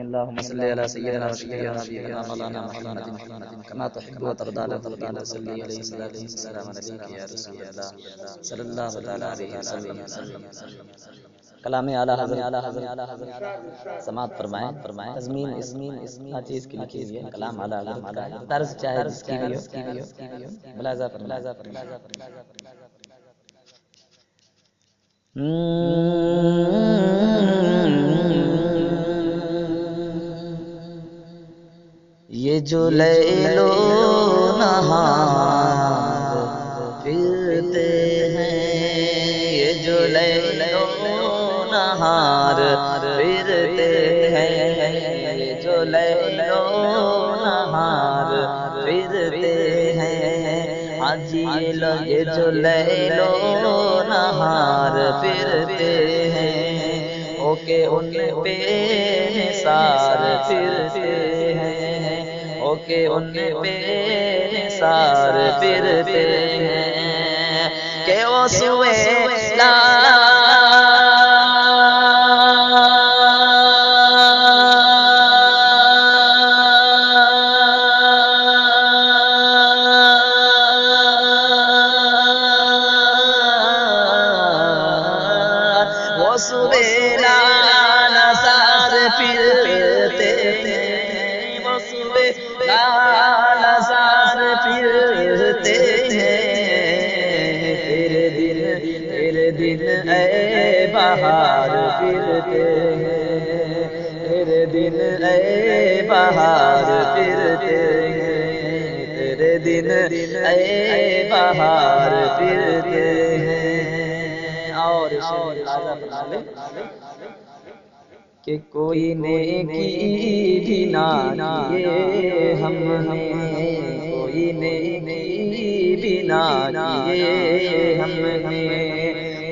اللهم صل على سيدنا وشفيعنا نبينا مولانا محمد كما تحب وترضى وصل عليه الصلاة والسلام عليك يا رسول الله صلی اللہ تعالی علیہ وسلم. کلام اعلیٰ حضرت سماعت فرمائیں. تضمین اس چیز کی لکھی ہوئی ہے کلام اعلیٰ حضرت کا طرز چاہے جس کی بھی ہو ملاحظہ فرمائیں. یہ جو لیل و نہار پھرتے ہیں، یہ جو لیل و نہار پھرتے ہیں، یہ جو لیل و نہار پھرتے ہیں، آج یہ جو لیل و نہار پھرتے ہیں، اوکے ان پہ نثار پھرتے ہیں، اوکے ان پہ نثار پھرتے ہیں کہ وہ سوئے لا وہ سوئے لا نثار پھرتے ہیں، وہ سوئے نثار پھرتے ہیں، تیرے دن اے بہار پھرتے ہیں، تیرے دن اے بہار پھرتے ہیں، تیرے دن اے بہار پھرتے ہیں. اور کہ کوئی نیکی بھی نہ کیے ہم نے، کوئی نیکی بھی نہ کیے ہم نے،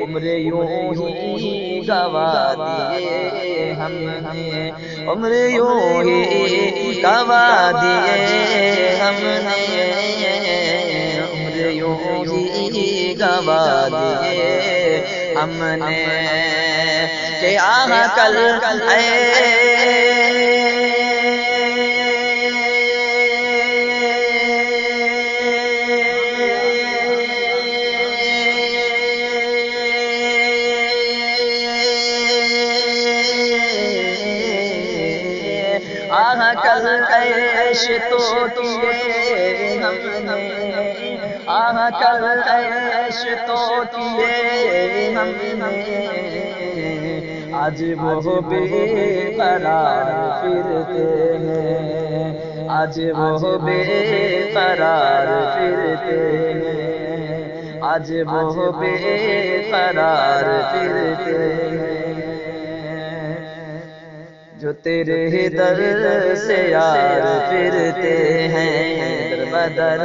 عمر یوں ہی گوا دیے ہم نے، عمر یوں ہی گوا دیے ہم نے، عمر یوں ہی گوا دیے ہم نے کہ آہاں کل آہاں کل عیش تو کیے ہم نے، آہاں کل عیش تو کیے ہم نے، آج وہ بے قرار پھرتے ہیں، آج وہ بے قرار پھرتے ہیں، آج وہ بے قرار پھرتے ہیں، جو تیرے در سے یار پھرتے ہیں، در بدر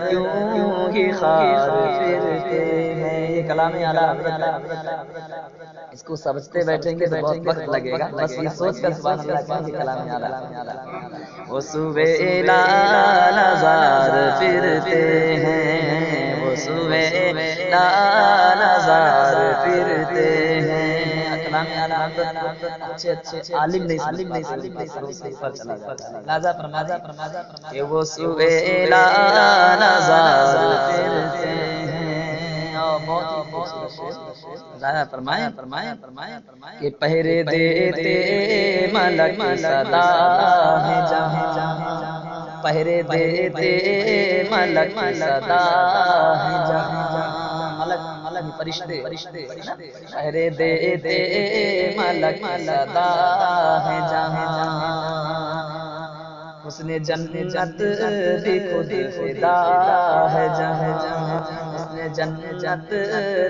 کیوں ہی خار پھرتے ہیں. یہ کلام اعلیٰ حضرت، اس کو سمجھتے بیٹھیں گے تو بہت وقت لگے گا، بس یہ سوچ کر سبحان اللہ کہیں کہ کلام اعلیٰ. وہ صبح لا نظار پھرتے ہیں، وہ صبح لا نظار پھرتے ہیں. کلام اعلیٰ اچھے عالم نہیں پر چلا لہذا فرمایا کہ وہ صبح لا نظار پھرتے ہیں. فرمائیں کہ پہرے دیتے ملک صدا ہے جہاں، پہرے دیتے ملک صدا ہے جہاں، ملک فرشتے پہرے دیتے ملک صدا ہے جہاں، حسن جنت بھی خود فدا ہے جہاں، حسن جنت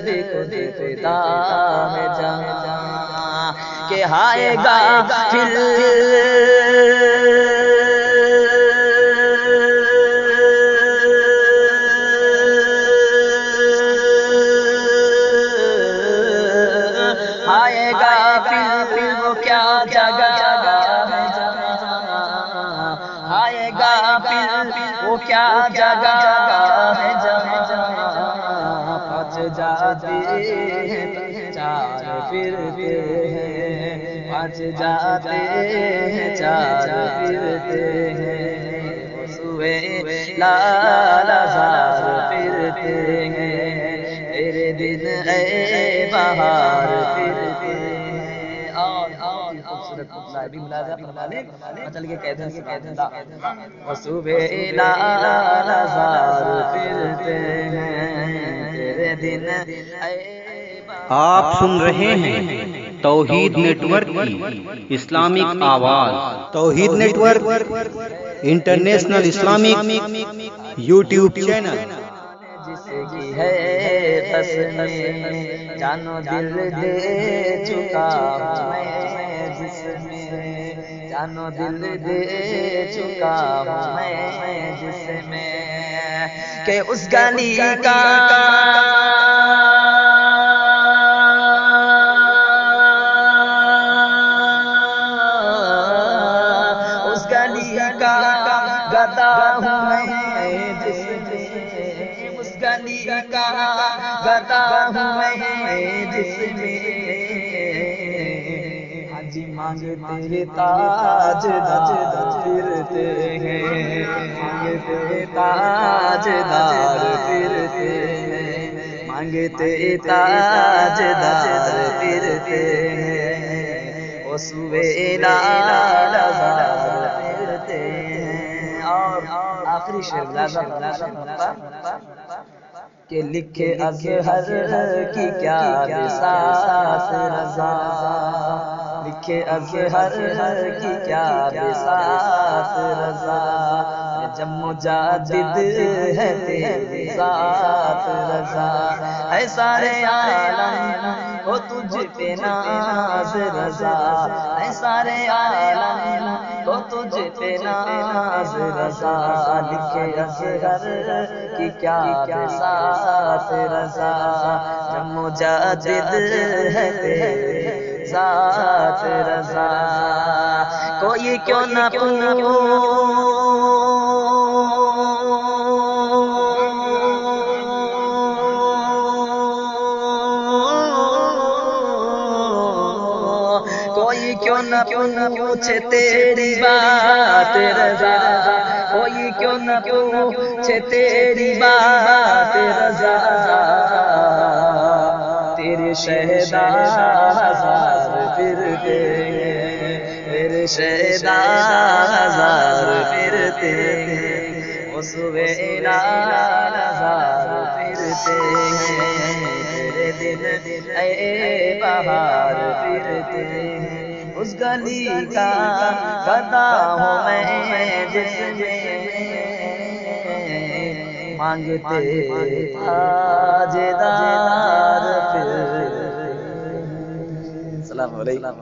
بھی خود فدا ہے جہاں، کہ آئے گا پھر آئے گا پھر وہ کیا جگہ ہے جہاں، آئے گا پھر وہ کیا جگہ ہے جہاں، پچ جاتے ہیں چار پھرتے ہیں، پچ پانچ جاتے ہیں چار پھرتے ہیں، وہ سوئے لالازار پھرتے ہیں، تیرے دن اے بہار پھرتے ہیں۔ اور خوبصورت مطلع بھی ملازہ فرما لیں، چل کے کہتے ہیں سبحان اللہ۔ وہ صبح لالازار پھرتے ہیں، تیرے دن اے آپ سن بہار۔ رہے ہیں توحید نیٹ ورک کی اسلامک آواز۔ توحید network international Islamic YouTube channel. جس کی ہے قسمیں جانو دل دے چکا ہوں میں، جس میں جانو دل دے چکا ہوں میں، جس میں کہ اس گلی کا اس گلی کا گدا ہوں میں، جس میں اس گلی کا گدا ہوں میں، جس میں حاجی مانگتے تاج دار پھرتے ہیں، مانگتے تاج دار پھرتے ہیں، مانگتے تاج دار پھرتے ہیں، وہ سوئے لالازار پھرتے ہیں۔ اور آخری شعر ملازہ کہ لکھے ازہر کی کیا بساط رضا، لکھے ازہر کی کیا بساط رضا، جب مجدد ہے تیری ذات رضا، اے سارے عالم ہو تجھ پہ ناز رضا، اے سارے عالم ہو تجھ پہ ناز رضا، لکھے ازہر کی کیا بساط رضا، جب مجدد ہے تیری ذات رضا، کوئی کیوں نہ کوئی کیوں نہ پوچھے تیری بات رضا، کوئی کیوں نہ پوچھے تیری بات رضا، تیرے شہدا ہزار پھرتے ہیں، تیرے شہدا ہزار پھرتے ہیں، وہ صبح لالازار پھرتے ہیں، تیرے دن اے بہار پھرتے ہیں، اس گلی کا گدا ہوں میں، جس میں مانگتے تاج دار پھرتے ہیں۔ السلام علیکم۔